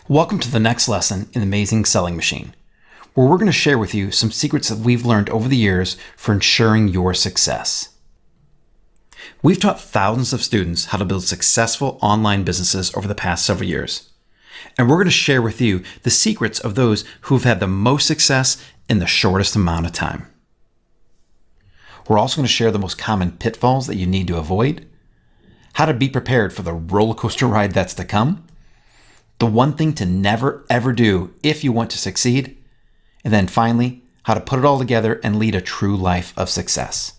Welcome to the next lesson in Amazing Selling Machine, where we're going to share with you some secrets that we've learned over the years for ensuring your success. We've taught thousands of students how to build successful online businesses over the past several years, and we're going to share with you the secrets of those who've had the most success in the shortest amount of time. We're also going to share the most common pitfalls that you need to avoid, how to be prepared for the roller coaster ride that's to come, the one thing to never ever do if you want to succeed, and then finally, how to put it all together and lead a true life of success.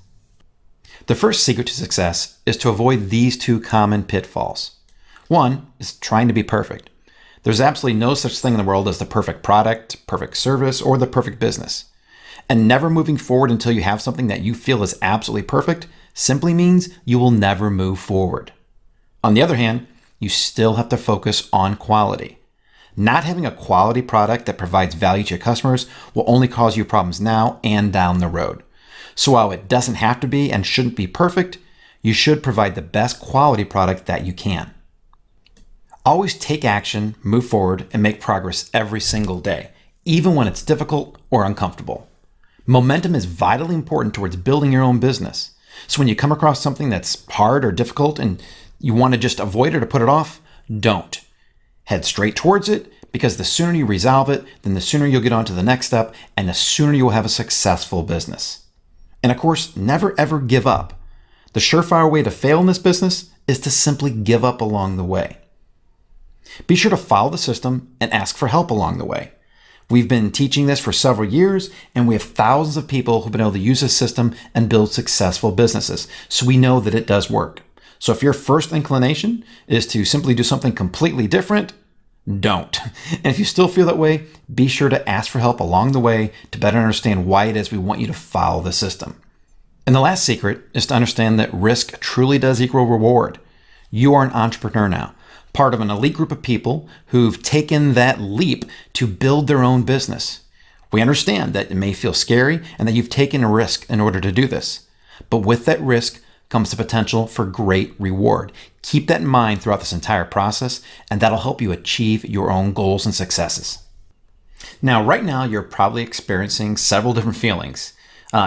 The first secret to success is to avoid these two common pitfalls. One is trying to be perfect. There's absolutely no such thing in the world as the perfect product, perfect service, or the perfect business. And never moving forward until you have something that you feel is absolutely perfect simply means you will never move forward. On the other hand, you still have to focus on quality. Not having a quality product that provides value to your customers will only cause you problems now and down the road. So while it doesn't have to be and shouldn't be perfect, you should provide the best quality product that you can. Always take action, move forward, and make progress every single day, even when it's difficult or uncomfortable. Momentum is vitally important towards building your own business. So when you come across something that's hard or difficult and you want to just avoid it or put it off, don't. Head straight towards it, because the sooner you resolve it, then the sooner you'll get on to the next step, and the sooner you will have a successful business. And of course, never ever give up. The surefire way to fail in this business is to simply give up along the way. Be sure to follow the system and ask for help along the way. We've been teaching this for several years, and we have thousands of people who've been able to use this system and build successful businesses, so we know that it does work. So if your first inclination is to simply do something completely different, don't. And if you still feel that way, be sure to ask for help along the way to better understand why it is we want you to follow the system. And the last secret is to understand that risk truly does equal reward. You are an entrepreneur now, part of an elite group of people who've taken that leap to build their own business. We understand that it may feel scary and that you've taken a risk in order to do this. But with that risk comes the potential for great reward. Keep that in mind throughout this entire process, and that'll help you achieve your own goals and successes. Now, right now, you're probably experiencing several different feelings.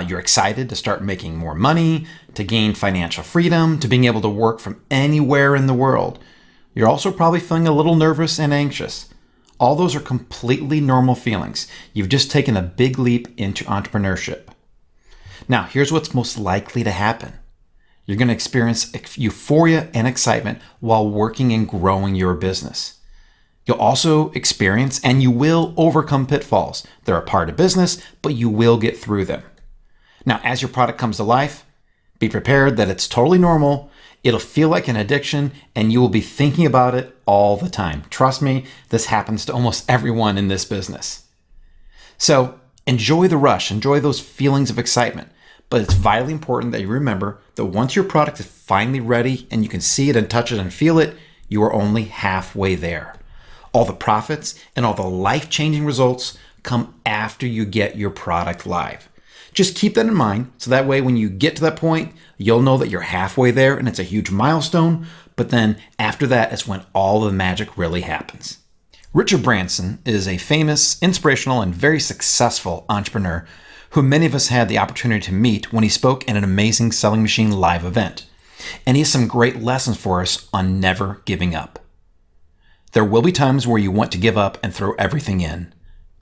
You're excited to start making more money, to gain financial freedom, to being able to work from anywhere in the world. You're also probably feeling a little nervous and anxious. All those are completely normal feelings. You've just taken a big leap into entrepreneurship. Now, here's what's most likely to happen. You're going to experience euphoria and excitement while working and growing your business. You'll also experience and you will overcome pitfalls. They're a part of business, but you will get through them. Now, as your product comes to life, be prepared that it's totally normal. It'll feel like an addiction and you will be thinking about it all the time. Trust me, this happens to almost everyone in this business. So enjoy the rush, enjoy those feelings of excitement. But it's vitally important that you remember that once your product is finally ready and you can see it and touch it and feel it, you are only halfway there. All the profits and all the life-changing results come after you get your product live. Just keep that in mind, so that way when you get to that point, you'll know that you're halfway there and it's a huge milestone, but then after that is when all the magic really happens. Richard Branson is a famous, inspirational, and very successful entrepreneur who many of us had the opportunity to meet when he spoke at an Amazing Selling Machine live event. And he has some great lessons for us on never giving up. There will be times where you want to give up and throw everything in.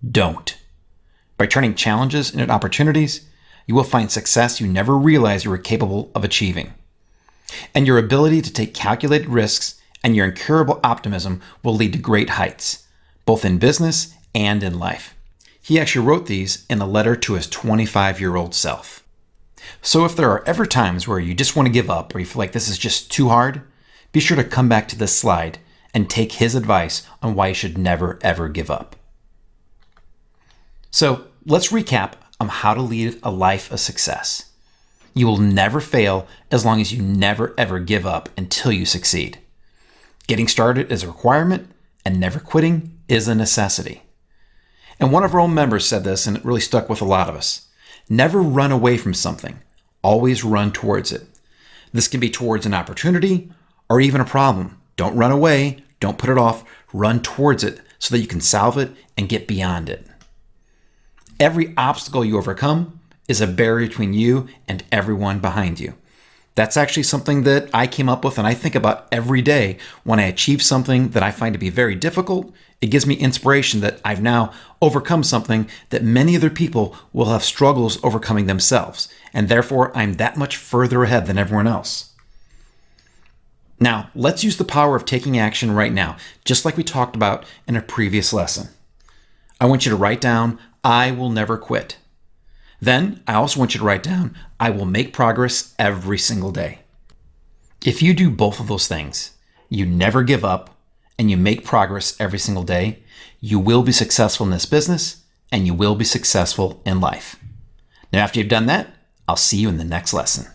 Don't. By turning challenges into opportunities, you will find success you never realized you were capable of achieving. And your ability to take calculated risks and your incurable optimism will lead to great heights, both in business and in life. He actually wrote these in a letter to his 25-year-old self. So if there are ever times where you just want to give up or you feel like this is just too hard, be sure to come back to this slide and take his advice on why you should never ever give up. So let's recap on how to lead a life of success. You will never fail as long as you never ever give up until you succeed. Getting started is a requirement and never quitting is a necessity. And one of our own members said this, and it really stuck with a lot of us. Never run away from something. Always run towards it. This can be towards an opportunity or even a problem. Don't run away. Don't put it off. Run towards it so that you can solve it and get beyond it. Every obstacle you overcome is a barrier between you and everyone behind you. That's actually something that I came up with and I think about every day when I achieve something that I find to be very difficult. It gives me inspiration that I've now overcome something that many other people will have struggles overcoming themselves, and therefore I'm that much further ahead than everyone else. Now, let's use the power of taking action right now, just like we talked about in a previous lesson. I want you to write down, I will never quit. Then I also want you to write down, I will make progress every single day. If you do both of those things, you never give up, and you make progress every single day, you will be successful in this business, and you will be successful in life. Now, after you've done that, I'll see you in the next lesson.